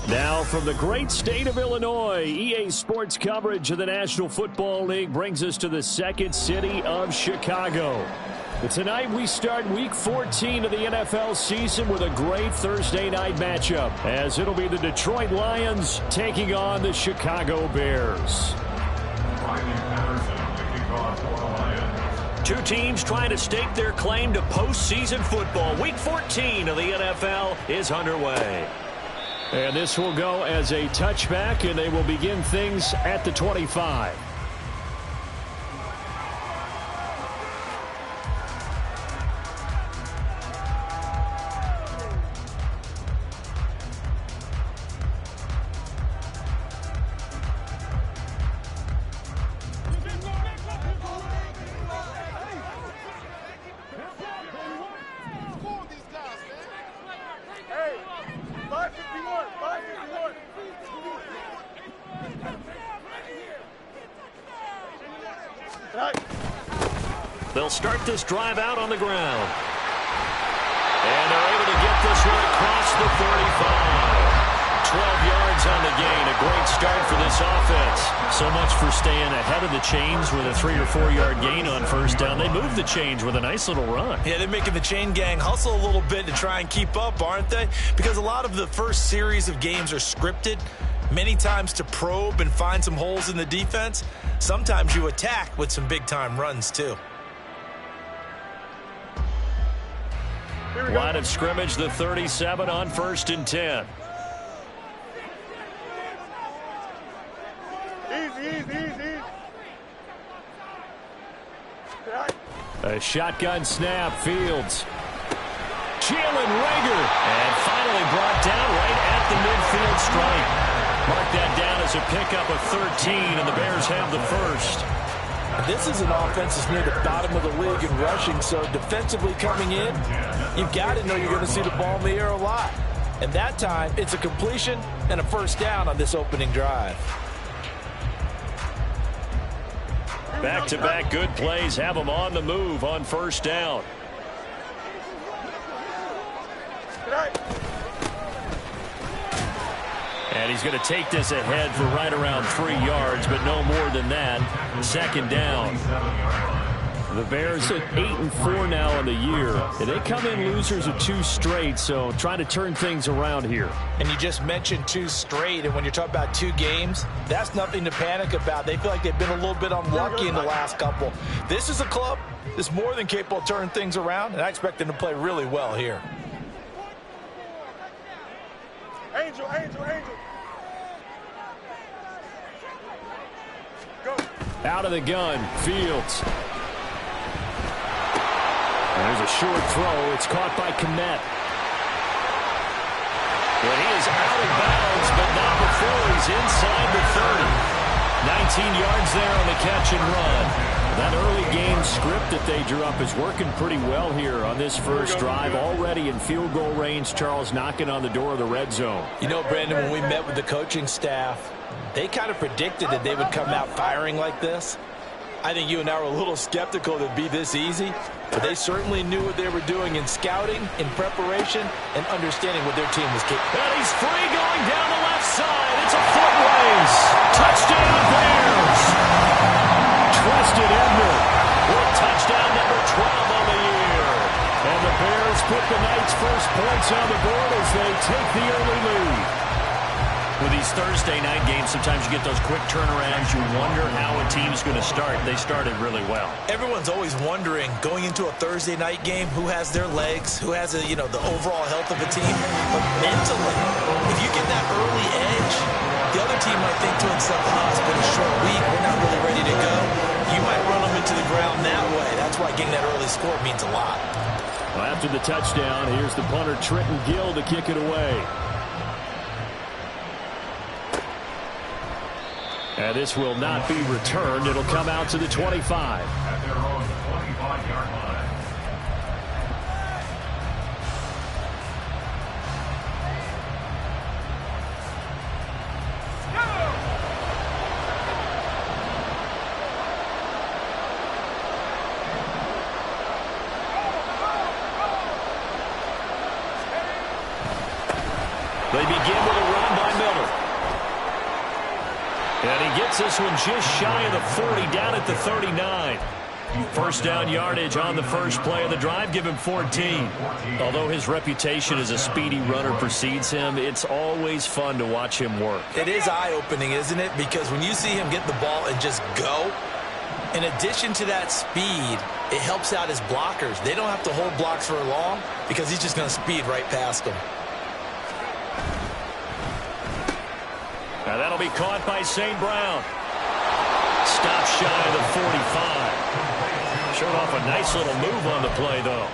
Now from the great state of Illinois, EA Sports coverage of the National Football League brings us to the second city of Chicago. Tonight we start Week 14 of the NFL season with a great Thursday night matchup, as it'll be the Detroit Lions taking on the Chicago Bears. Two teams trying to stake their claim to postseason football. Week 14 of the NFL is underway. And this will go as a touchback, and they will begin things at the 25. They'll start this drive out on the ground. And they're able to get this one across the 35. 12 yards on the gain. A great start for this offense. So much for staying ahead of the chains with a 3 or 4 yard gain on first down. They move the chains with a nice little run. Yeah, they're making the chain gang hustle a little bit to try and keep up, aren't they? Because a lot of the first series of games are scripted, many times to probe and find some holes in the defense. Sometimes you attack with some big-time runs, too. Line of scrimmage, the 37 on 1st and 10. Easy. A shotgun snap, Fields. Jalen Reagor. And finally brought down right at the midfield stripe. Mark that down as a pickup of 13, and the Bears have the first. This is an offense that's near the bottom of the league in rushing, so defensively coming in, you've got to know you're going to see the ball in the air a lot. And that time, it's a completion and a first down on this opening drive. Back-to-back good plays have them on the move on first down. And he's going to take this ahead for right around 3 yards, but no more than that. Second down. The Bears at 8-4 now on the year. And they come in losers of 2 straight, so trying to turn things around here. And you just mentioned 2 straight, and when you're talking about 2 games, that's nothing to panic about. They feel like they've been a little bit unlucky in the last couple. This is a club that's more than capable of turning things around, and I expect them to play really well here. Angel. Go. Out of the gun, Fields. There's a short throw. It's caught by Kmet. But he is out of bounds, but not before he's inside the 30. 19 yards there on the catch and run. That early game script that they drew up is working pretty well here on this first drive. Already in field goal range, Charles knocking on the door of the red zone. You know, Brandon, when we met with the coaching staff, they kind of predicted that they would come out firing like this. I think you and I were a little skeptical that it'd be this easy, but they certainly knew what they were doing in scouting, in preparation, and understanding what their team was capable. And he's free going down the left side. It's a foot race. Touchdown Bears. Treston Ebner with touchdown number 12 on the year. And the Bears put the night's first points on the board as they take the early lead. With these Thursday night games, sometimes you get those quick turnarounds. You wonder how a team's going to start. They started really well. Everyone's always wondering, going into a Thursday night game, who has their legs, who has the overall health of a team. But mentally, if you get that early edge, the other team might think to itself, it's been a short week, we're not really ready to go. You might run them into the ground that way. That's why getting that early score means a lot. Well, after the touchdown, here's the punter, Trenton Gill, to kick it away. And this will not be returned. It'll come out to the 25. At their own 25-yard line. They begin with a run by Miller. And he gets this one just shy of the 40, down at the 39. First down yardage on the first play of the drive, give him 14. Although his reputation as a speedy runner precedes him, it's always fun to watch him work. It is eye-opening, isn't it? Because when you see him get the ball and just go, in addition to that speed, it helps out his blockers. They don't have to hold blocks for long because he's just going to speed right past them. Now that'll be caught by St. Brown. Stop shy of the 45. Showed off a nice little move on the play, though.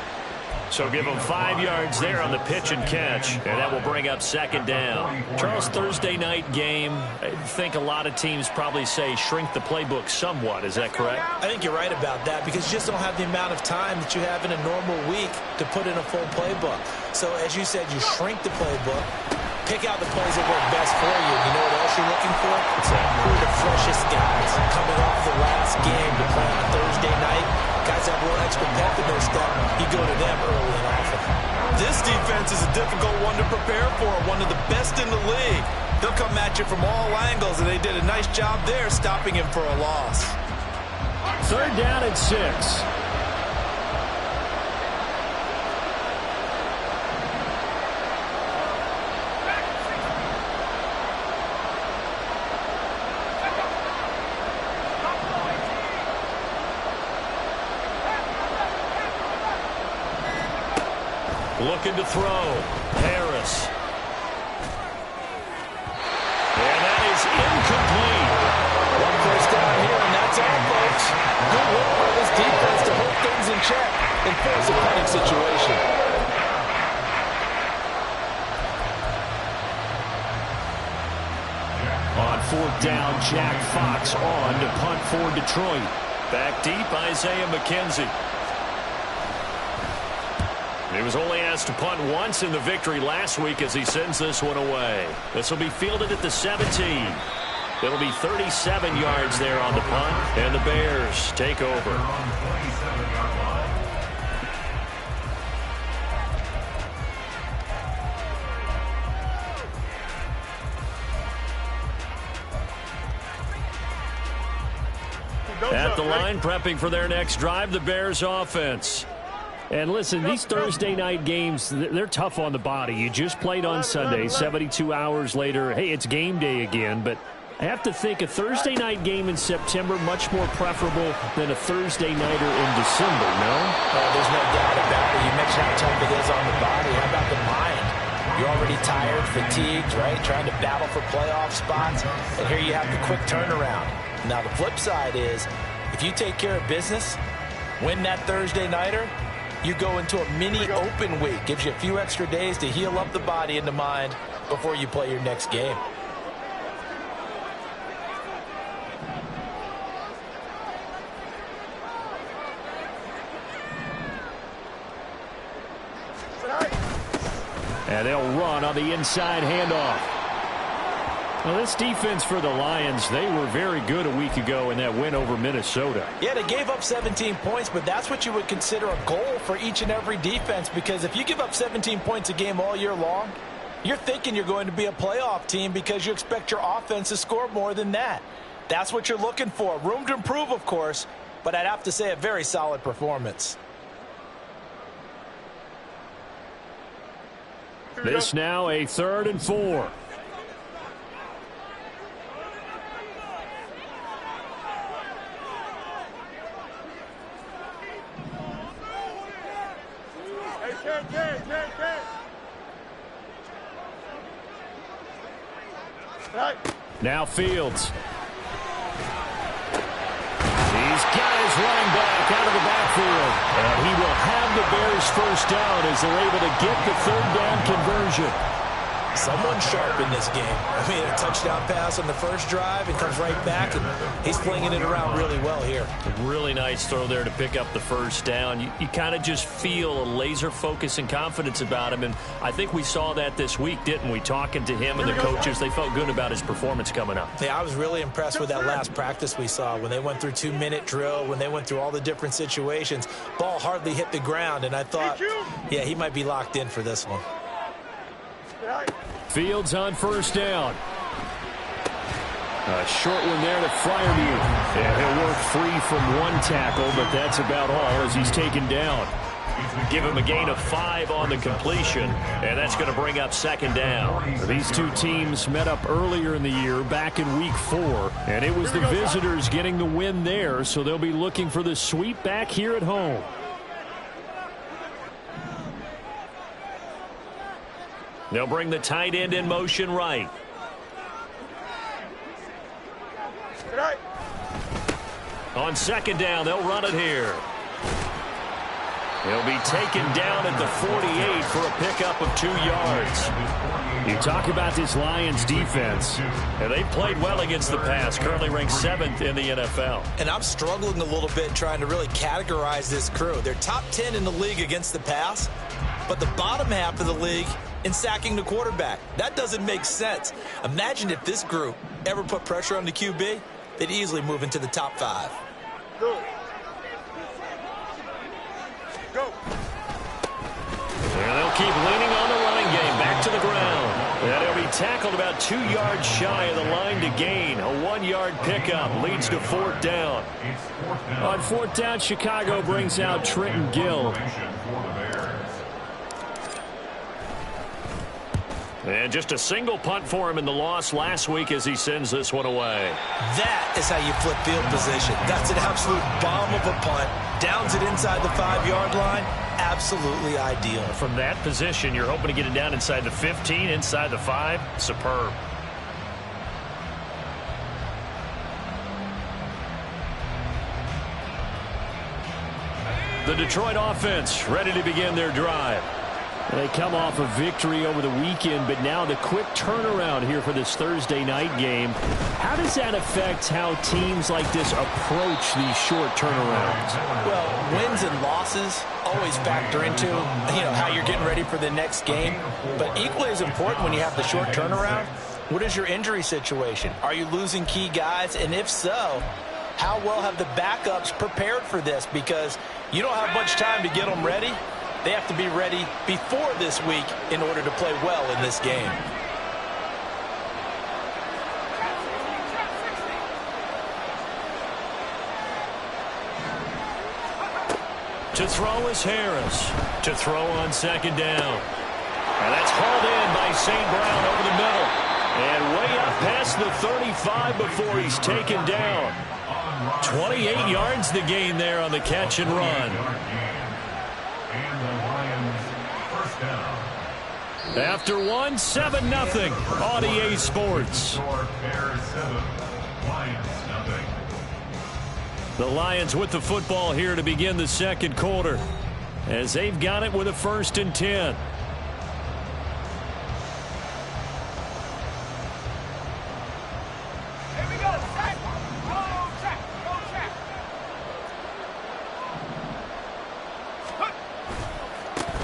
So give him 5 yards there on the pitch and catch, and that will bring up second down. Charles, Thursday night game, I think a lot of teams probably say shrink the playbook somewhat. Is that correct? I think you're right about that because you just don't have the amount of time that you have in a normal week to put in a full playbook. So as you said, you shrink the playbook, pick out the plays that work best for you. You know what else you're looking for? Who are the freshest guys coming off the last game to play on Thursday night? Guys have a little extra pep in their step. You go to them early and often. This defense is a difficult one to prepare for, one of the best in the league. They'll come at you from all angles, and they did a nice job there stopping him for a loss. Third down and 6. Looking to throw. Harris. And that is incomplete. One first down here, and that's all, folks. Good work by this defense to hold things in check and force a punting situation. On fourth down, Jack Fox on to punt for Detroit. Back deep, Isaiah McKenzie. He was only asked to punt once in the victory last week as he sends this one away. This will be fielded at the 17. It'll be 37 yards there on the punt, and the Bears take over. At the line, prepping for their next drive, the Bears offense. And listen, these Thursday night games, they're tough on the body. You just played on Sunday, 72 hours later. Hey, it's game day again. But I have to think a Thursday night game in September much more preferable than a Thursday nighter in December, no? There's no doubt about it. You mentioned how tough it is on the body. How about the mind? You're already tired, fatigued, right? Trying to battle for playoff spots. And here you have the quick turnaround. Now, the flip side is, if you take care of business, win that Thursday nighter, you go into a mini open week. Gives you a few extra days to heal up the body and the mind before you play your next game. And they'll run on the inside handoff. Now, this defense for the Lions, they were very good a week ago in that win over Minnesota. Yeah, they gave up 17 points, but that's what you would consider a goal for each and every defense, because if you give up 17 points a game all year long, you're thinking you're going to be a playoff team because you expect your offense to score more than that. That's what you're looking for. Room to improve, of course, but I'd have to say a very solid performance. This now a 3rd and 4. Now Fields. He's got his running back out of the backfield. And he will have the Bears first down as they're able to get the 3rd down conversion. Someone sharp in this game. I mean, a touchdown pass on the first drive and comes right back, and he's flinging it around really well here. A really nice throw there to pick up the first down. You kind of just feel a laser focus and confidence about him, and I think we saw that this week, didn't we? Talking to him and the coaches, they felt good about his performance coming up. Yeah, I was really impressed with that last practice we saw when they went through 2-minute drill, when they went through all the different situations. Ball hardly hit the ground, and I thought, yeah, he might be locked in for this one. Fields on first down. A short one there to Freiermuth. And he'll work free from one tackle, but that's about all as he's taken down. Give him a gain of 5 on the completion, and that's going to bring up second down. These two teams met up earlier in the year, back in week 4, and it was the visitors getting the win there, so they'll be looking for the sweep back here at home. They'll bring the tight end in motion right. On second down, they'll run it here. He'll be taken down at the 48 for a pickup of 2 yards. You talk about this Lions defense, and they've played well against the pass, currently ranked 7th in the NFL. And I'm struggling a little bit trying to really categorize this crew. They're top 10 in the league against the pass, but the bottom half of the league in sacking the quarterback. That doesn't make sense. Imagine if this group ever put pressure on the QB, they'd easily move into the top 5. Go. And they'll keep leaning on the running game back to the ground. And he'll be tackled about 2 yards shy of the line to gain. A 1-yard pickup leads to 4th down. On 4th down, Chicago brings out Trenton Gill. And just a single punt for him in the loss last week as he sends this one away. That is how you flip field position. That's an absolute bomb of a punt. Downs it inside the 5-yard line. Absolutely ideal. From that position, you're hoping to get it down inside the 15, inside the 5. Superb. The Detroit offense ready to begin their drive. They come off a victory over the weekend, but now the quick turnaround here for this Thursday night game. How does that affect how teams like this approach these short turnarounds? Well, wins and losses always factor into, how you're getting ready for the next game. But equally as important when you have the short turnaround, what is your injury situation? Are you losing key guys? And if so, how well have the backups prepared for this? Because you don't have much time to get them ready. They have to be ready before this week in order to play well in this game. To throw is Harris. To throw on second down. And that's hauled in by St. Brown over the middle. And way up past the 35 before he's taken down. 28 yards the gain there on the catch and run. After 1, 7-0 on EA Sports. The Lions with the football here to begin the second quarter, as they've got it with a 1st and 10.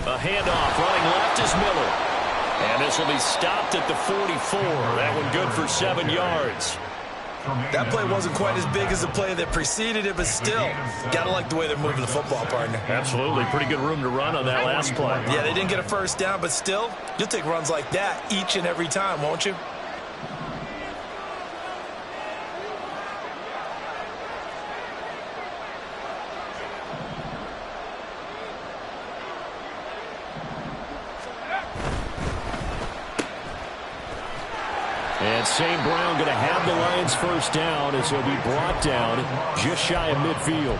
A handoff running left is Miller. And this will be stopped at the 44. That one good for 7 yards. That play wasn't quite as big as the play that preceded it, but still, gotta like the way they're moving the football, partner. Absolutely. Pretty good room to run on that last play. Yeah, they didn't get a first down, but still, you'll take runs like that each and every time, won't you? And St. Brown going to have the Lions first down as he'll be brought down just shy of midfield. A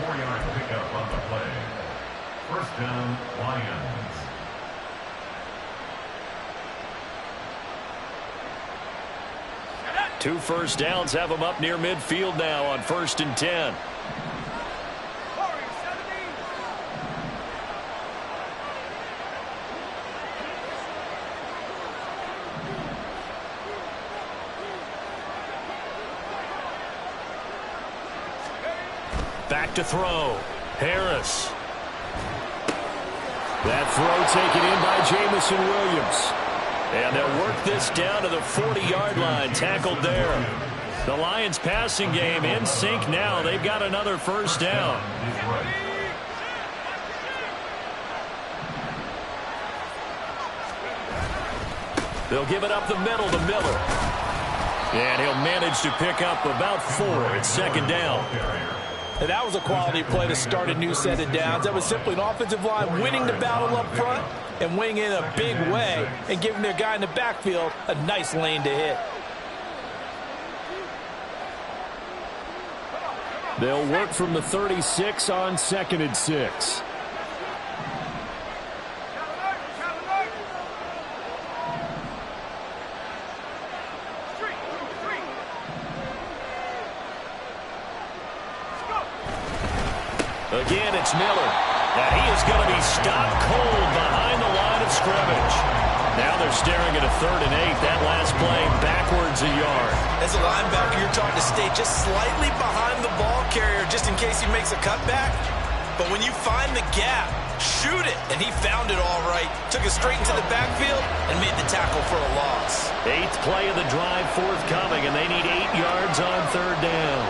4-yard pickup on the play. First down, Lions. Two first downs have them up near midfield now on 1st and 10. Back to throw. Harris. That throw taken in by Jamison Williams. And they'll work this down to the 40-yard line. Tackled there. The Lions passing game in sync now. They've got another first down. They'll give it up the middle to Miller. And he'll manage to pick up about 4. It's second down. And that was a quality play to start a new set of downs. That was simply an offensive line winning the battle up front and winning in a big way and giving their guy in the backfield a nice lane to hit. They'll work from the 36 on 2nd and 6. Again, it's Miller. And he is going to be stopped cold behind the line of scrimmage. Now they're staring at a 3rd and 8. That last play backwards a yard. As a linebacker, you're taught to stay just slightly behind the ball carrier just in case he makes a cutback. But when you find the gap, shoot it. And he found it all right. Took it straight into the backfield and made the tackle for a loss. 8th play of the drive forthcoming, and they need 8 yards on 3rd down.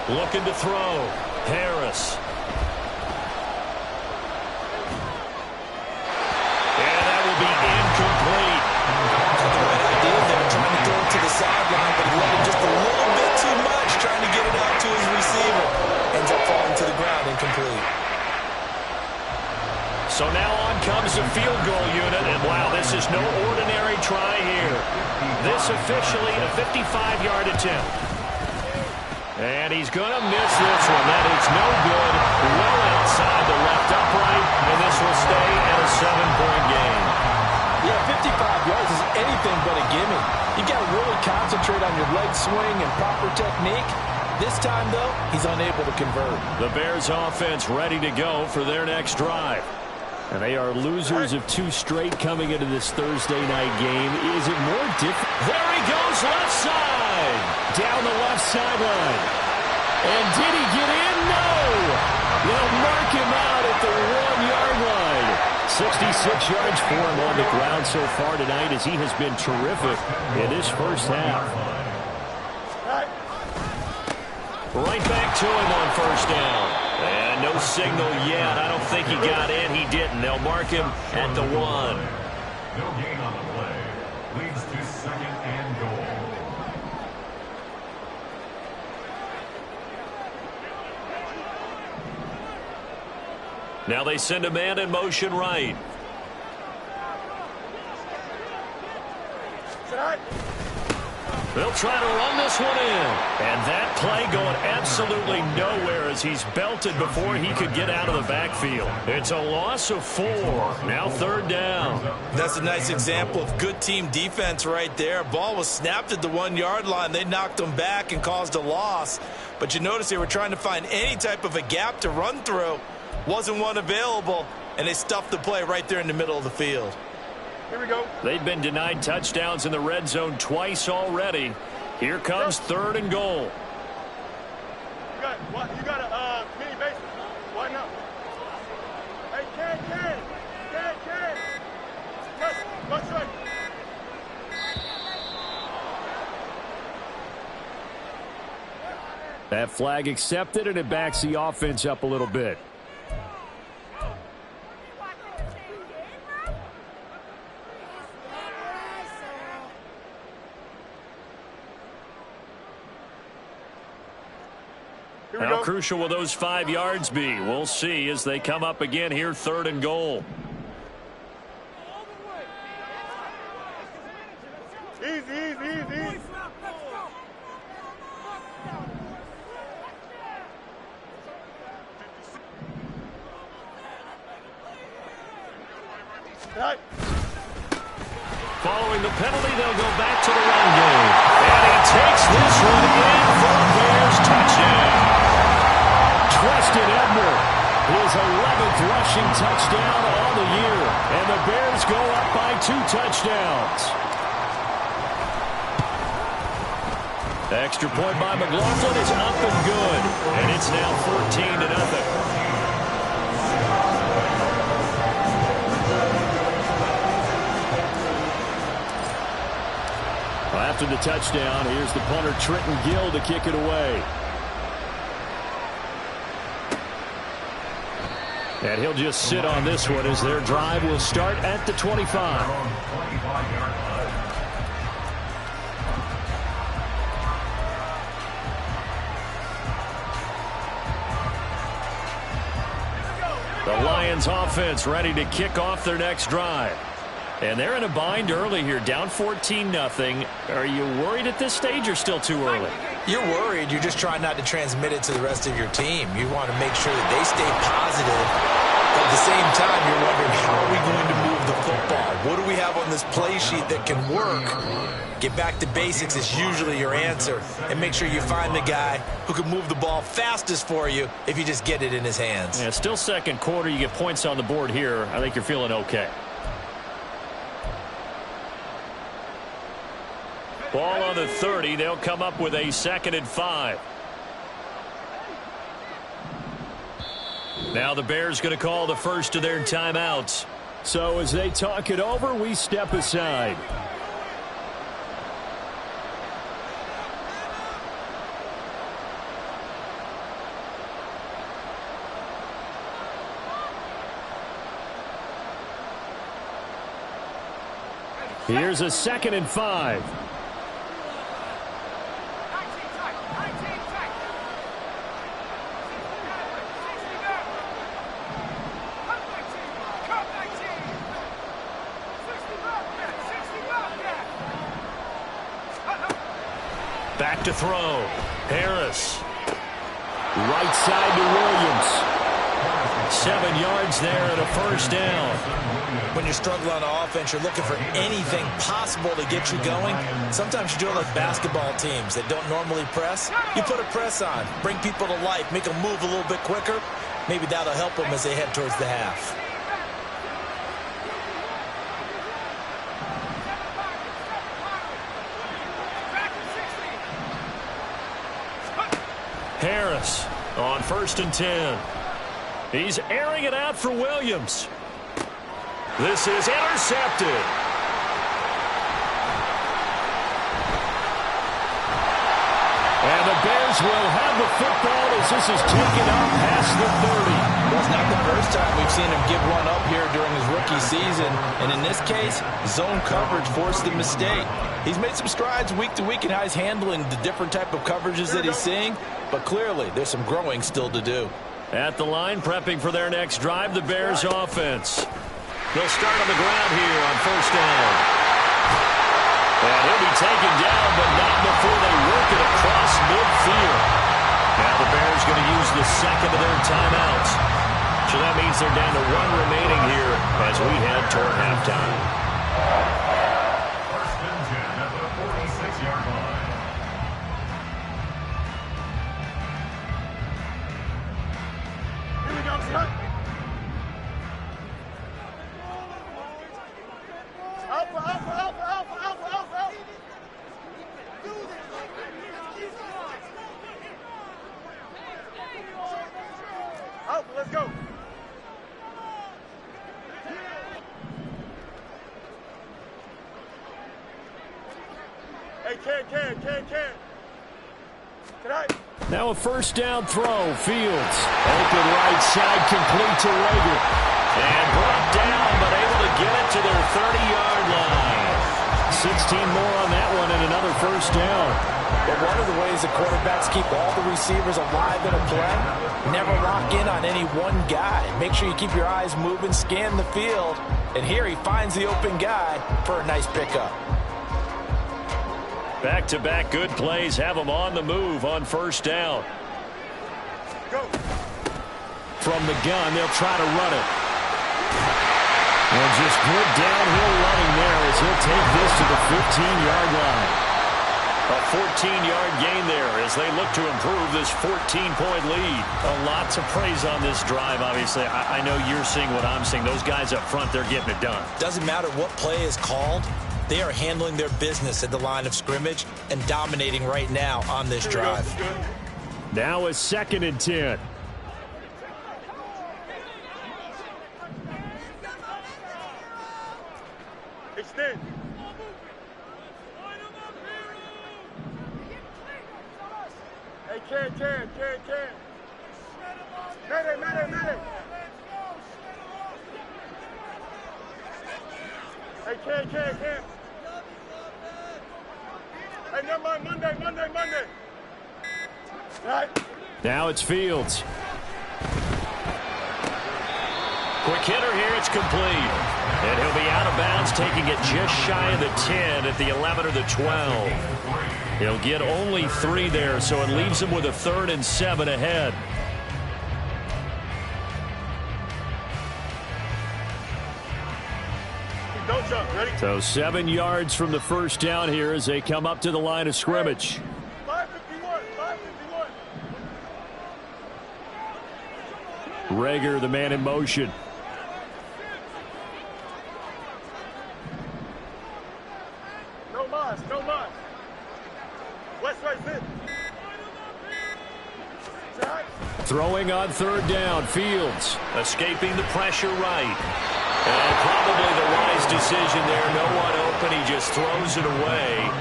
Looking to throw. Harris. And that will be incomplete. Got the right idea there, trying to throw it to the sideline, but he let it just a little bit too much, trying to get it out to his receiver. Ends up falling to the ground, incomplete. So now on comes the field goal unit, and wow, this is no ordinary try here. This officially a 55-yard attempt. And he's going to miss this one. That is no good. Well outside the left upright, and this will stay at a 7-point game. Yeah, 55 yards is anything but a gimme. You got to really concentrate on your leg swing and proper technique. This time, though, he's unable to convert. The Bears offense ready to go for their next drive. And they are losers of 2 straight coming into this Thursday night game. Is it more difficult? There he goes, left side. Down the left sideline. And did he get in? No. They'll mark him out at the 1-yard line. 66 yards for him on the ground so far tonight as he has been terrific in this first half. Right back to him on 1st down. And no signal yet. I don't think he got in. He didn't. They'll mark him at the 1. No gain on the play. Leads to 2nd and goal. Now they send a man in motion right. They'll try to run this one in. And that play going absolutely nowhere as he's belted before he could get out of the backfield. It's a loss of 4. Now 3rd down. That's a nice example of good team defense right there. Ball was snapped at the 1-yard line. They knocked him back and caused a loss. But you notice they were trying to find any type of a gap to run through. Wasn't one available, and they stuffed the play right there in the middle of the field. Here we go. They've been denied touchdowns in the red zone twice already. Here comes 3rd and goal. You got a mini basement. Why not? Hey, Ken. Let's right. That flag accepted, and it backs the offense up a little bit. How crucial will those 5 yards be? We'll see as they come up again here, 3rd and goal. Easy. Right. Following the penalty, they'll go back to the run game. And he takes this one in for a Bears touchdown. Treston Ebner, his 11th rushing touchdown on the year. And the Bears go up by 2 touchdowns. Extra point by McLaughlin is up and good. And it's now 14-0. After the touchdown, here's the punter Trenton Gill to kick it away. And he'll just sit on this one as their drive will start at the 25. The Lions offense ready to kick off their next drive. And they're in a bind early here, down 14-0. Are you worried at this stage or still too early? You're worried. You're just trying not to transmit it to the rest of your team. You want to make sure that they stay positive. But at the same time, you're wondering, how are we going to move the football? What do we have on this play sheet that can work? Get back to basics is usually your answer. And make sure you find the guy who can move the ball fastest for you if you just get it in his hands. Yeah, still second quarter. You get points on the board here. I think you're feeling okay. Ball on the 30. They'll come up with a 2nd and 5. Now the Bears going to call the first of their timeouts. So as they talk it over, we step aside. Here's a 2nd and 5. Back to throw. Harris. Right side to Williams. 7 yards there and a first down. When you're struggling on offense, you're looking for anything possible to get you going. Sometimes you do it like basketball teams that don't normally press. You put a press on, bring people to life, make them move a little bit quicker. Maybe that'll help them as they head towards the half. Harris on 1st and 10. He's airing it out for Williams. This is intercepted. And the Bears will have the football as this is taken up past the 30. Well, it's not the first time we've seen him give one up here during his rookie season. And in this case, zone coverage forced the mistake. He's made some strides week to week in how he's handling the different type of coverages that he's seeing. But clearly, there's some growing still to do. At the line, prepping for their next drive, the Bears offense. They'll start on the ground here on 1st down. And he'll be taken down, but not before they work it across midfield. Now the Bears going to use the 2nd of their timeouts. So that means they're down to 1 remaining here as we head toward halftime. 1st and 10 at the 46-yard line. Here we go, son. Alpha, alpha, alpha, alpha, alpha, alpha, alpha. Alpha, let's go. Hey, can. Tonight. Now a 1st down throw. Fields. Open right side, complete to Rager. And brought down, but able to get it to their 30-yard line. 16 more on that one and another 1st down. But one of the ways the quarterbacks keep all the receivers alive in a play, never lock in on any one guy. Make sure you keep your eyes moving, scan the field. And here he finds the open guy for a nice pickup. Back-to-back good plays have them on the move on 1st down. Go. From the gun, they'll try to run it. And just good downhill running there as he'll take this to the 15-yard line. A 14-yard gain there as they look to improve this 14-point lead. A lot to praise on this drive, obviously. I know you're seeing what I'm seeing. Those guys up front, they're getting it done. Doesn't matter what play is called. They are handling their business at the line of scrimmage and dominating right now on this drive. Now a 2nd and 10. Extend. Mayday. Hey, Ken. Hey, never mind, Monday. Right. Now it's Fields. Quick hitter here, it's complete. And he'll be out of bounds, taking it just shy of the 10 at the 11 or the 12. He'll get only 3 there, so it leaves him with a 3rd and 7 ahead. Don't jump, ready? So 7 yards from the first down here as they come up to the line of scrimmage. 551. Reagor, the man in motion. No mas. West right sit. Throwing on 3rd down, Fields escaping the pressure right. And probably the wise decision there. No one open. He just throws it away.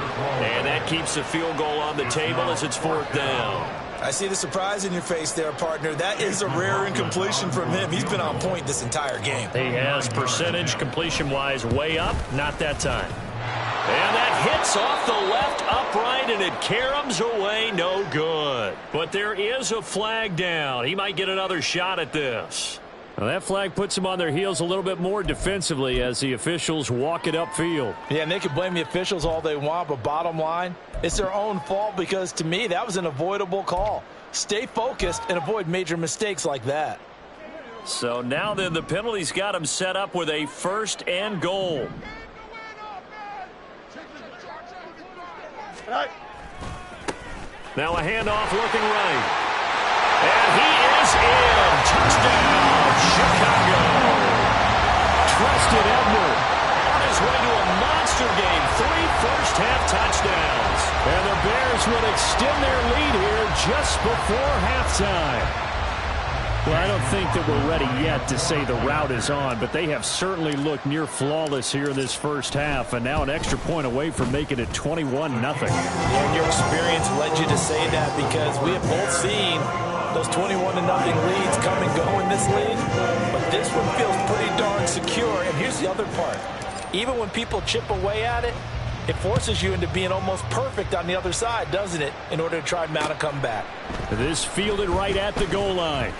And that keeps the field goal on the table as it's 4th down. I see the surprise in your face there, partner. That is a rare incompletion from him. He's been on point this entire game. He has percentage completion-wise way up. Not that time. And that hits off the left upright, and it caroms away. No good. But there is a flag down. He might get another shot at this. Now that flag puts them on their heels a little bit more defensively as the officials walk it upfield. Yeah, and they can blame the officials all they want, but bottom line, it's their own fault because, to me, that was an avoidable call. Stay focused and avoid major mistakes like that. So now then the penalty's got them set up with a 1st and goal. Right. Now a handoff looking right. And he is in. Touchdown, Chicago. Trestan Ebner on his way to a monster game. 3 first-half touchdowns. And the Bears will extend their lead here just before halftime. Well, I don't think that we're ready yet to say the route is on, but they have certainly looked near flawless here in this first half, and now an extra point away from making it 21-0. Yeah, and your experience led you to say that because we have both seen those 21-0 leads come and go in this league, but this one feels pretty darn secure. And here's the other part. Even when people chip away at it, it forces you into being almost perfect on the other side, doesn't it, in order to try and mount a comeback. This fielded right at the goal line.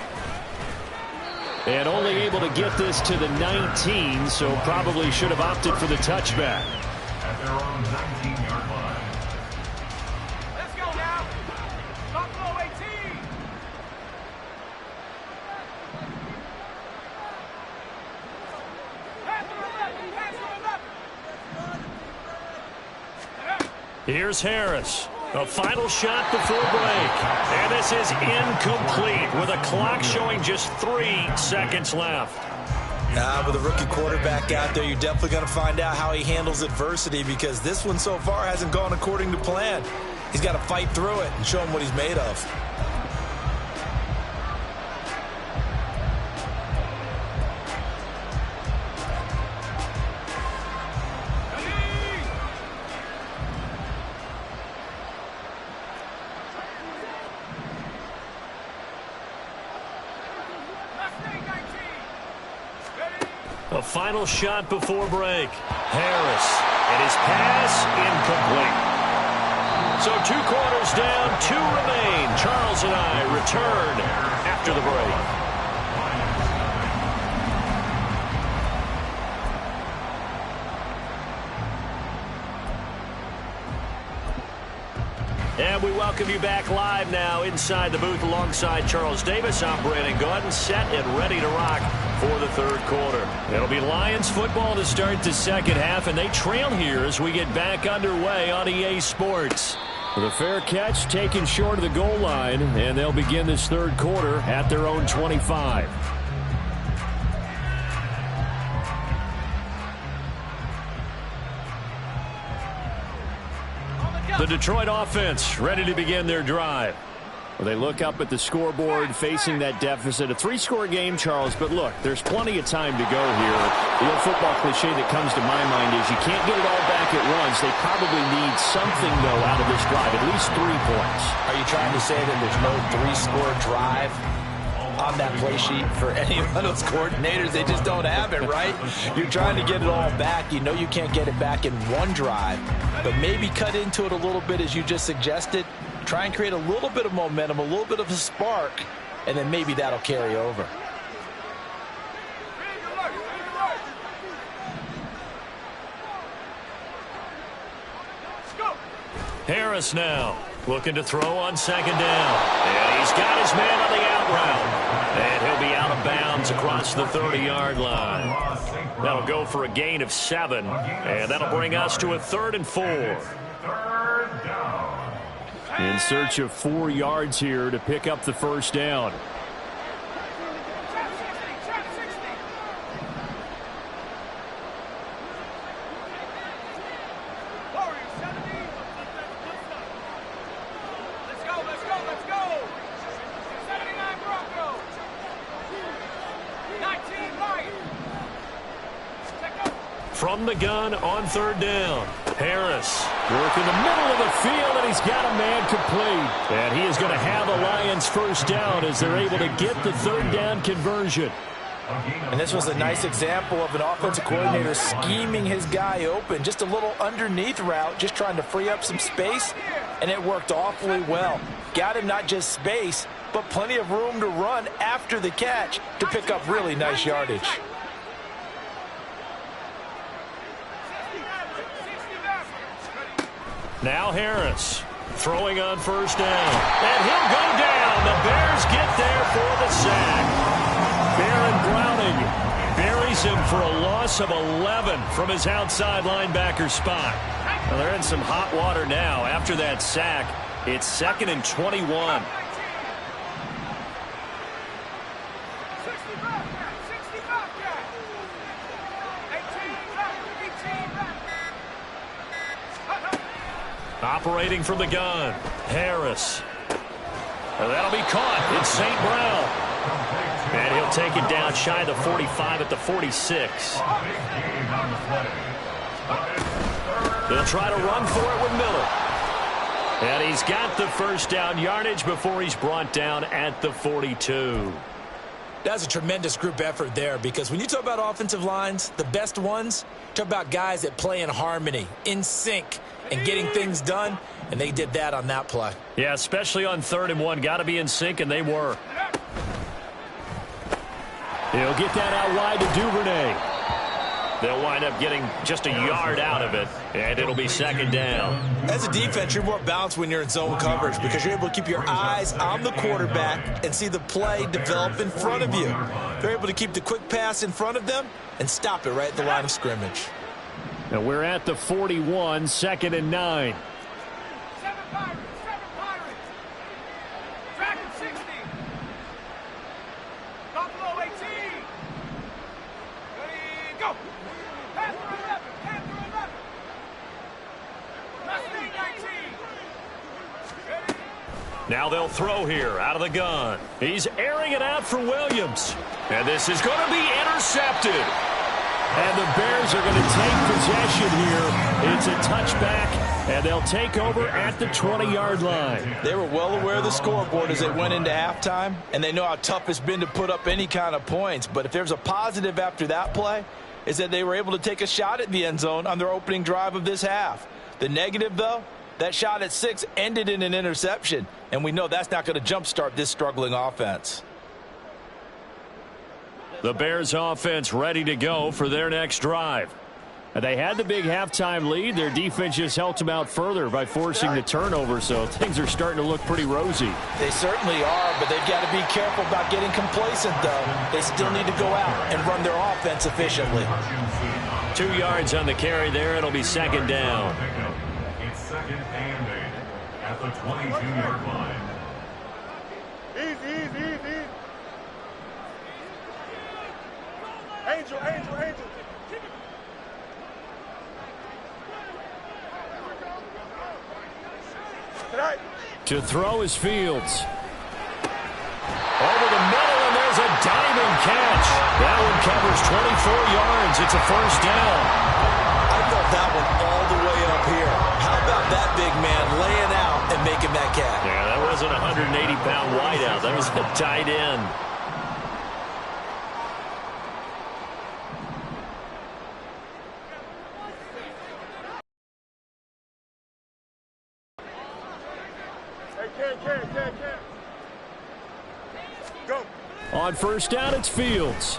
And only able to get this to the 19, so probably should have opted for the touchback. At their own 19-yard line. Let's go now. Buffalo 18. Here's Harris. A final shot before break. And this is incomplete with a clock showing just 3 seconds left. With a rookie quarterback out there, you're definitely going to find out how he handles adversity because this one so far hasn't gone according to plan. He's got to fight through it and show him what he's made of. A final shot before break. Harris, and his pass incomplete. So 2 quarters down, 2 remain. Charles and I return after the break. And we welcome you back live now inside the booth alongside Charles Davis. I'm Brandon Gaudin, set and ready to rock for the 3rd quarter. It'll be Lions football to start the second half, and they trail here as we get back underway on EA Sports. The fair catch taken short of the goal line, and they'll begin this 3rd quarter at their own 25. The Detroit offense ready to begin their drive. Well, they look up at the scoreboard facing that deficit. A 3-score game, Charles, but look, there's plenty of time to go here. The old football cliche that comes to my mind is you can't get it all back at once. They probably need something, though, out of this drive, at least 3 points. Are you trying to say that there's no 3-score drive on that play sheet for any of those coordinators? They just don't have it, right? You're trying to get it all back. You know you can't get it back in one drive, but maybe cut into it a little bit as you just suggested. Try and create a little bit of momentum, a little bit of a spark, and then maybe that'll carry over. Harris now looking to throw on 2nd down. And he's got his man on the out route. And he'll be out of bounds across the 30-yard line. That'll go for a gain of 7. And that'll bring us to a 3rd and 4. 3rd down. In search of 4 yards here to pick up the 1st down. From the gun on 3rd down. Harris working the middle of the field, and he's got a man complete. And he is going to have a Lions 1st down as they're able to get the 3rd down conversion. And this was a nice example of an offensive coordinator scheming his guy open. Just a little underneath route, just trying to free up some space, and it worked awfully well. Got him not just space, but plenty of room to run after the catch to pick up really nice yardage. Now Harris throwing on 1st down. And he'll go down. The Bears get there for the sack. Baron Browning buries him for a loss of 11 from his outside linebacker spot. Well, they're in some hot water now after that sack. It's 2nd and 21. Operating from the gun, Harris. And that'll be caught. It's St. Brown. And he'll take it down shy of the 45 at the 46. They'll try to run for it with Miller. And he's got the 1st down yardage before he's brought down at the 42. That's a tremendous group effort there, because when you talk about offensive lines, the best ones, talk about guys that play in harmony, in sync, and getting things done, and they did that on that play. Yeah, especially on 3rd and 1. Got to be in sync, and they were. He'll get that out wide to Duvernay. They'll wind up getting just a yard out of it, and it'll be 2nd down. As a defense, you're more balanced when you're in zone coverage because you're able to keep your eyes on the quarterback and see the play develop in front of you. They're able to keep the quick pass in front of them and stop it right at the line of scrimmage. Now we're at the 41, 2nd and 9. Now they'll throw here out of the gun. He's airing it out for Williams. And this is going to be intercepted. And the Bears are going to take possession here. It's a touchback, and they'll take over at the 20-yard line. They were well aware of the scoreboard as they went into halftime, and they know how tough it's been to put up any kind of points. But if there's a positive after that play, is that they were able to take a shot at the end zone on their opening drive of this half. The negative, though, that shot at 6 ended in an interception, and we know that's not going to jumpstart this struggling offense. The Bears offense ready to go for their next drive. And they had the big halftime lead. Their defense just helped them out further by forcing the turnover, so things are starting to look pretty rosy. They certainly are, but they've got to be careful about getting complacent, though. They still need to go out and run their offense efficiently. 2 yards on the carry there. It'll be 2nd down. It's 2nd and 8 at the 22-yard line. Easy. Angel. To throw is Fields. is a diving catch. That one covers 24 yards. It's a first down. I felt that one all the way up here. How about that big man laying out and making that catch? Yeah, that wasn't a 180-pound wideout. That was a tight end. Hey, Go. On first down, it's Fields.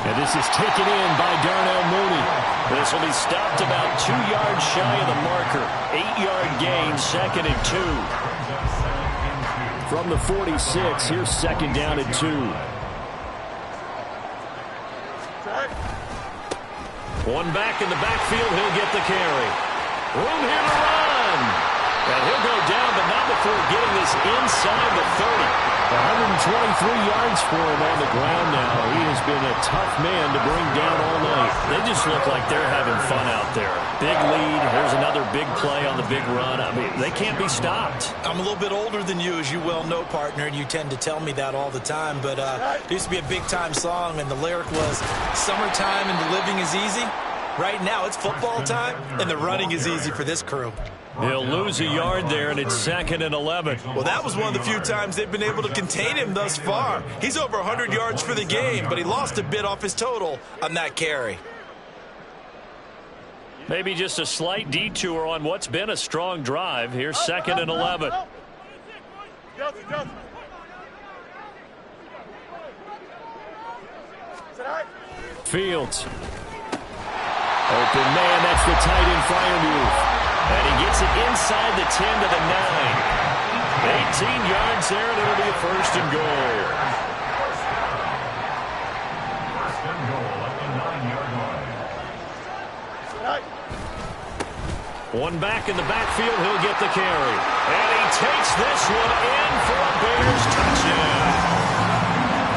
And this is taken in by Darnell Mooney. This will be stopped about 2 yards shy of the marker. 8-yard gain, 2nd and 2. From the 46, here's 2nd down and 2. One back in the backfield, he'll get the carry. Room here to run. And he'll go down, but not before getting this inside the 30. 123 yards for him on the ground now. He has been a tough man to bring down all night. They just look like they're having fun out there. Big lead. Here's another big play on the big run. I mean, they can't be stopped. I'm a little bit older than you, as you well know, partner, and you tend to tell me that all the time. But it used to be a big-time song, and the lyric was, "Summertime and the living is easy." Right now, it's football time, and the running is easy for this crew. He'll lose a yard there, and it's 2nd and 11. Well, that was one of the few times they've been able to contain him thus far. He's over 100 yards for the game, but he lost a bit off his total on that carry. Maybe just a slight detour on what's been a strong drive. Here's 2nd and 11. Fields. Open man, that's the tight end Freiermuth. And he gets it inside the 10 to the 9. 18 yards there, and it'll be a 1st and goal. First and goal at the 9-yard line. One back in the backfield, he'll get the carry. And he takes this one in for a Bears touchdown.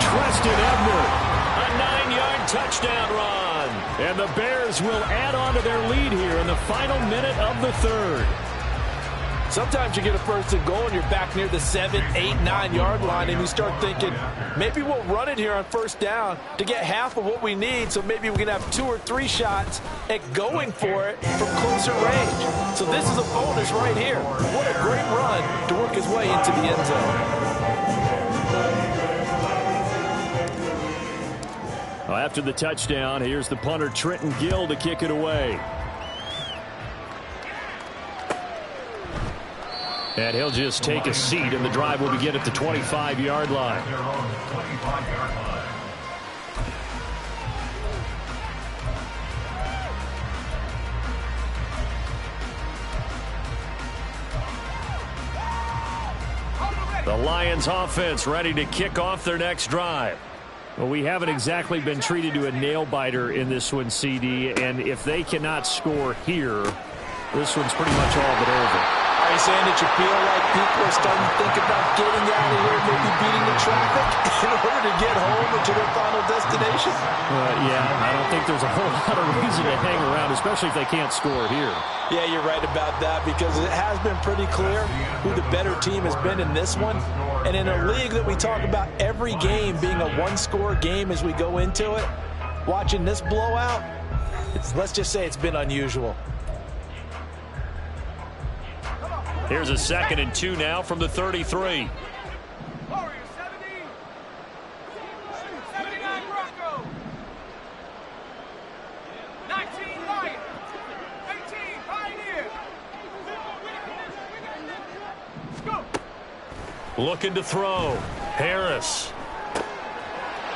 Treston Ebner, a 9-yard touchdown run. And the Bears will add on to their lead here in the final minute of the 3rd. Sometimes you get a 1st and goal and you're back near the 7, 8, 9-yard line, and you start thinking, maybe we'll run it here on 1st down to get half of what we need, so maybe we can have 2 or 3 shots at going for it from closer range. So this is a bonus right here. What a great run to work his way into the end zone. After the touchdown, here's the punter Trenton Gill to kick it away. And he'll just take a seat, and the drive will begin at the 25-yard line. Their own 25-yard line. The Lions offense ready to kick off their next drive. Well, we haven't exactly been treated to a nail-biter in this one, CD, and if they cannot score here, this one's pretty much all but over. Are you saying that you feel like people are starting to think about getting out of here, maybe beating the traffic in order to get home or to their final destination? Yeah, I don't think there's a whole lot of reason to hang around, especially if they can't score here. Yeah, you're right about that, because it has been pretty clear who the better team has been in this one. And in a league that we talk about every game being a one-score game as we go into it, watching this blowout, let's just say it's been unusual. Here's a 2nd and 2 now from the 33. Looking to throw. Harris.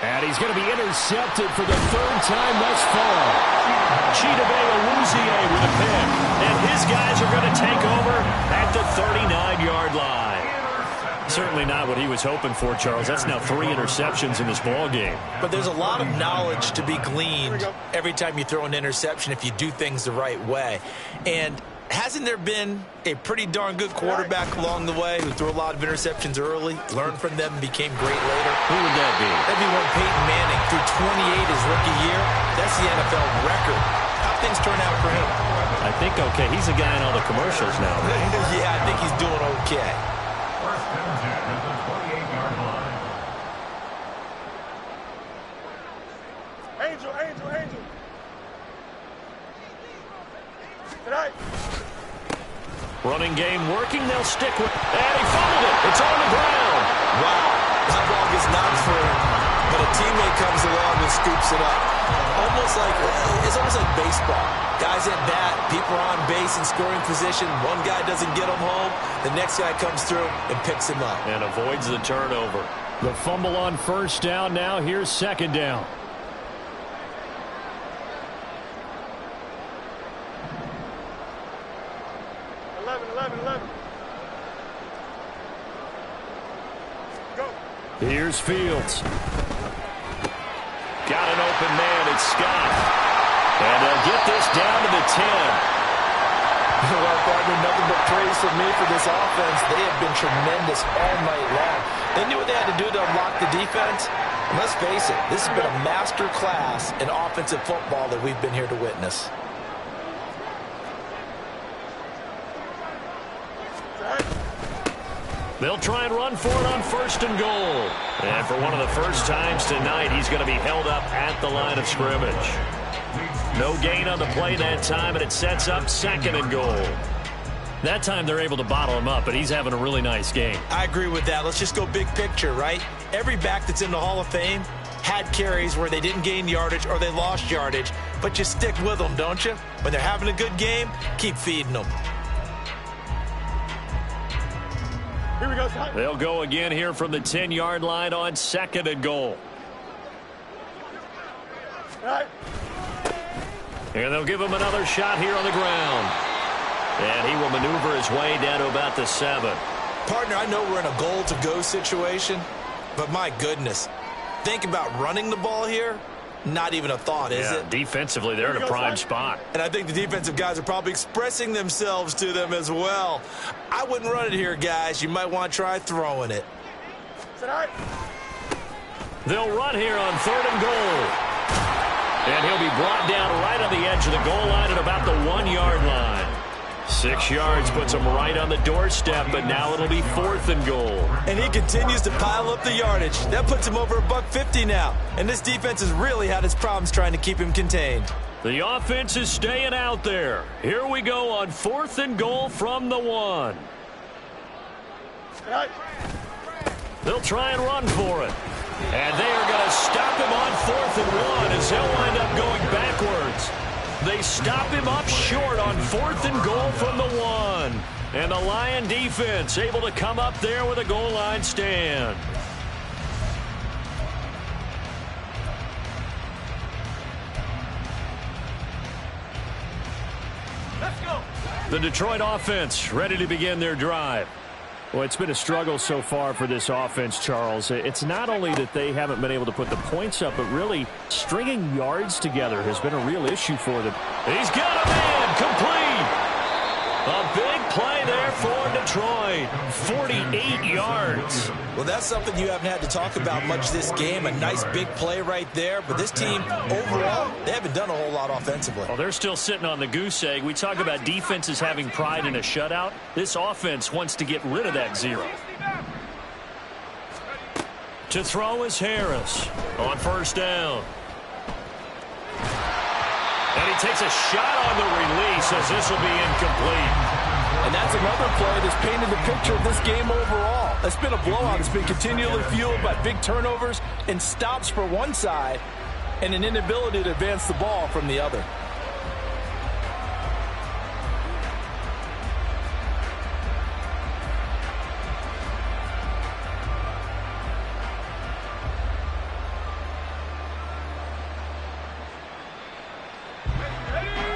And he's going to be intercepted for the 3rd time thus far. Chidobe Awuzie with a pick. And his guys are going to take over at the 39-yard line. Certainly not what he was hoping for, Charles. That's now 3 interceptions in this ball game. But there's a lot of knowledge to be gleaned every time you throw an interception if you do things the right way. And hasn't there been a pretty darn good quarterback along the way who threw a lot of interceptions early, learned from them, and became great later? Who would that be? That'd be one Peyton Manning threw 28 his rookie year. That's the NFL record. How things turn out for him? I think okay. He's a guy in all the commercials now, right? Yeah, I think he's doing okay. First and 10 at the 28-yard line. Angel, Angel, Angel. Tonight. Running game working. They'll stick with it. And he fumbled it. It's on the ground. Wow. That ball gets knocked free, but a teammate comes along and scoops it up. It's almost like baseball. Guys at bat, people are on base in scoring position. One guy doesn't get him home. The next guy comes through and picks him up. And avoids the turnover. The fumble on first down now. Here's second down. Here's Fields. Got an open man. It's Scott. And they'll get this down to the 10. Well, partner, nothing but praise from me for this offense. They have been tremendous all night long. They knew what they had to do to unlock the defense. And let's face it, this has been a master class in offensive football that we've been here to witness. They'll try and run for it on first and goal. And for one of the first times tonight, he's going to be held up at the line of scrimmage. No gain on the play that time, and it sets up second and goal. That time they're able to bottle him up, but he's having a really nice game. I agree with that. Let's just go big picture, right? Every back that's in the Hall of Fame had carries where they didn't gain yardage or they lost yardage, but you stick with them, don't you? When they're having a good game, keep feeding them. Here we go, son. They'll go again here from the 10-yard line on second and goal. All right. And they'll give him another shot here on the ground. And he will maneuver his way down to about the 7. Partner, I know we're in a goal-to-go situation, but my goodness, think about running the ball here. Not even a thought, is it? Defensively, they're in a prime spot. And I think the defensive guys are probably expressing themselves to them as well. I wouldn't run it here, guys. You might want to try throwing it. Tonight. They'll run here on third and goal. And he'll be brought down right on the edge of the goal line at about the 1-yard line. 6 yards puts him right on the doorstep, but now it'll be fourth and goal. And he continues to pile up the yardage. That puts him over $150 now. And this defense has really had its problems trying to keep him contained. The offense is staying out there. Here we go on fourth and goal from the 1. Tonight. They'll try and run for it. And they are going to stop him on fourth and 1 as he'll wind up going backwards. They stop him up short on fourth and goal from the 1. And the Lion defense able to come up there with a goal line stand. Let's go. The Detroit offense ready to begin their drive. Well, it's been a struggle so far for this offense, Charles. It's not only that they haven't been able to put the points up, but really stringing yards together has been a real issue for them. He's got a man complete. A big play there for Detroit. 48 yards. Well, that's something you haven't had to talk about much this game. A nice big play right there. But this team, overall, they haven't done a whole lot offensively. Well, they're still sitting on the goose egg. We talk about defenses having pride in a shutout. This offense wants to get rid of that 0. To throw is Harris on first down. And he takes a shot on the release as this will be incomplete. And that's another play that's painted the picture of this game overall. It's been a blowout. It's been continually fueled by big turnovers and stops for one side and an inability to advance the ball from the other.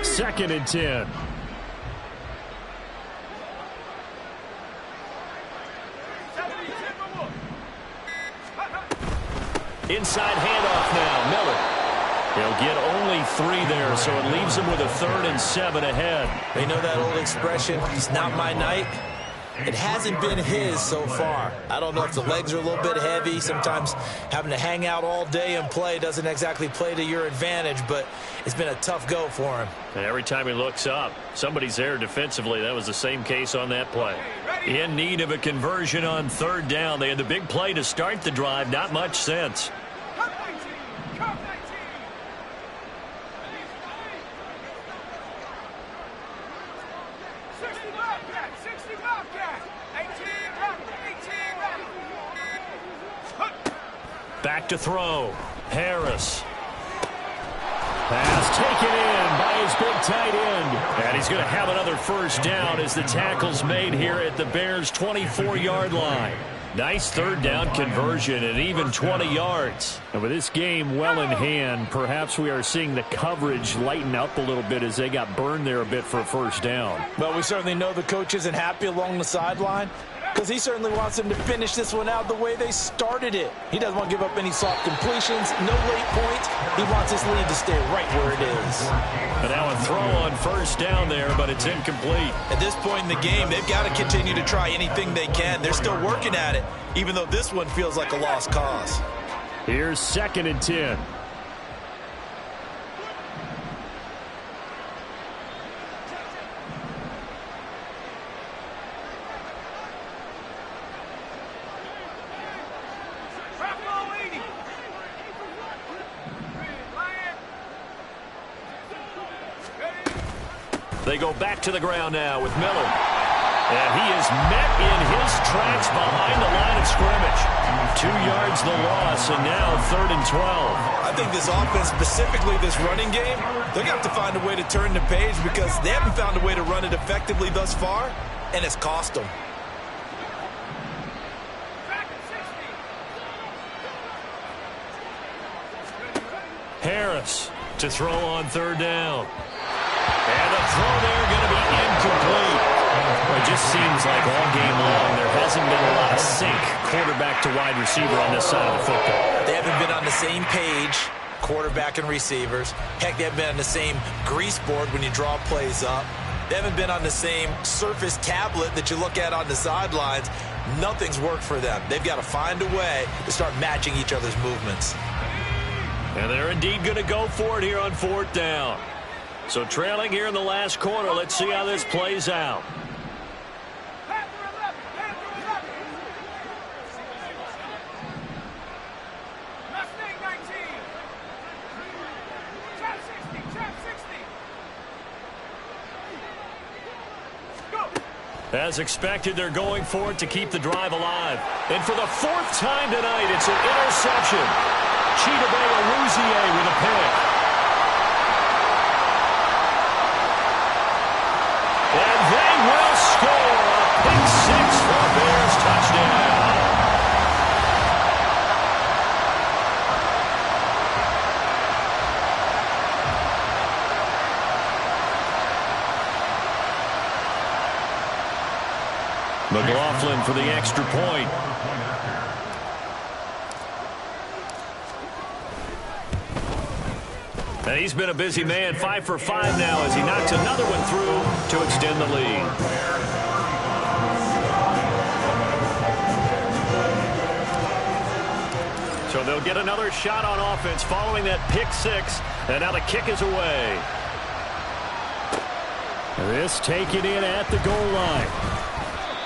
Second and 10. Inside handoff now. Miller. He'll get only 3 there, so it leaves him with a 3rd and 7 ahead. You know that old expression, it's not my night? It hasn't been his so far. I don't know if the legs are a little bit heavy. Sometimes having to hang out all day and play doesn't exactly play to your advantage, but it's been a tough go for him. And every time he looks up, somebody's there defensively. That was the same case on that play. In need of a conversion on third down. They had the big play to start the drive. Not much sense. Back to throw. Harris. Pass taken in by his big tight end. And he's going to have another first down as the tackle's made here at the Bears' 24-yard line. Nice third down conversion and even 20 yards. And with this game well in hand, perhaps we are seeing the coverage lighten up a little bit as they got burned there a bit for a first down. Well, we certainly know the coach isn't happy along the sideline because he certainly wants them to finish this one out the way they started it. He doesn't want to give up any soft completions, no late points. He wants his lead to stay right where it is. And now a throw on first down there, but it's incomplete. At this point in the game, they've got to continue to try anything they can. They're still working at it, even though this one feels like a lost cause. Here's 2nd and 10. They go back to the ground now with Miller. And he is met in his tracks behind the line of scrimmage. 2 yards the loss, and now 3rd and 12. I think this offense, specifically this running game, they're going to have to find a way to turn the page because they haven't found a way to run it effectively thus far, and it's cost them. Harris to throw on 3rd down. And the throw there going to be incomplete. It just seems like all game long there hasn't been a lot of sync quarterback to wide receiver on this side of the football. They haven't been on the same page, quarterback and receivers. Heck, they haven't been on the same grease board when you draw plays up. They haven't been on the same Surface tablet that you look at on the sidelines. Nothing's worked for them. They've got to find a way to start matching each other's movements. And they're indeed going to go for it here on 4th down. So trailing here in the last quarter, let's see how this plays out. As expected, they're going for it to keep the drive alive. And for the 4th time tonight, it's an interception. Chidobe Awuzie with a pick. And they will score a pick 6 for a Bears touchdown. McLaughlin for the extra point. And he's been a busy man, 5 for 5 now as he knocks another one through to extend the lead. So they'll get another shot on offense following that pick 6, and now the kick is away. This taken in at the goal line.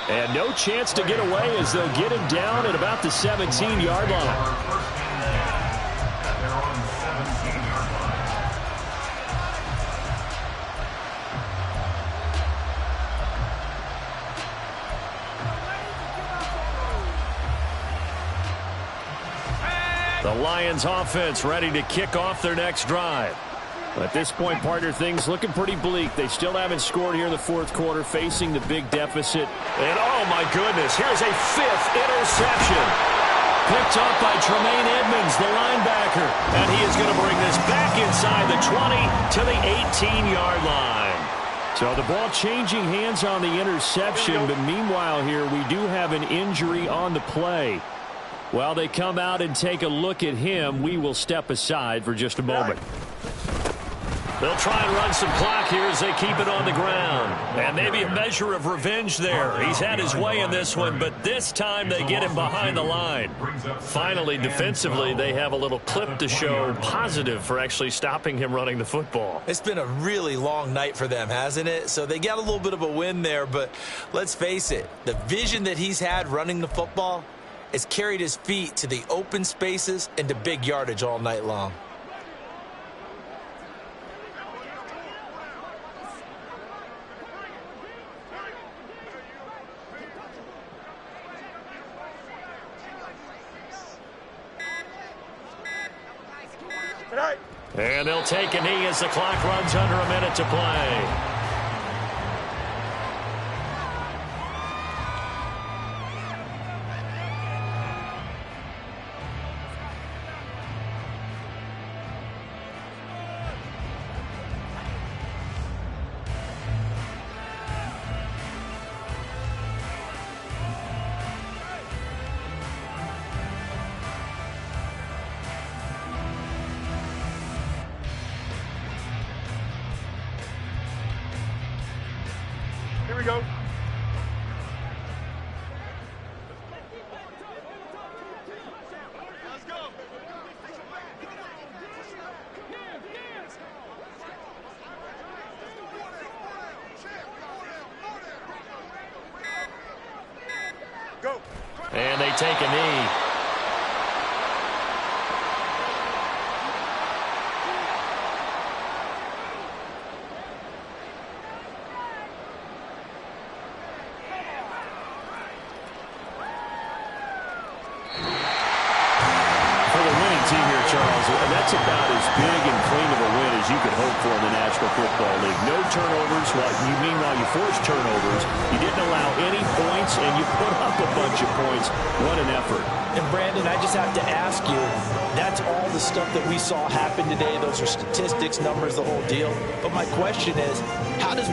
And no chance to get away as they'll get him down at about the 17-yard line. The Lions offense ready to kick off their next drive. At this point, partner, things looking pretty bleak. They still haven't scored here in the 4th quarter, facing the big deficit. And, oh, my goodness, here's a 5th interception. Picked up by Tremaine Edmonds, the linebacker. And he is going to bring this back inside the 20 to the 18-yard line. So the ball changing hands on the interception, but meanwhile here we do have an injury on the play. While they come out and take a look at him, we will step aside for just a moment. They'll try and run some clock here as they keep it on the ground. And maybe a measure of revenge there. He's had his way in this one, but this time they get him behind the line. Finally, defensively, they have a little clip to show positive for actually stopping him running the football. It's been a really long night for them, hasn't it? So they got a little bit of a win there, but let's face it, the vision that he's had running the football has carried his feet to the open spaces and to big yardage all night long. And they'll take a knee as the clock runs under a minute to play. Here we go. Let's go. Go. And they take a knee. Team here, Charles, and that's about as big and clean of a win as you could hope for in the National Football League. No turnovers. Meanwhile, you forced turnovers. You didn't allow any points, and you put up a bunch of points. What an effort. And, Brandon, I just have to ask you, that's all the stuff that we saw happen today. Those are statistics, numbers, the whole deal. But my question is, how does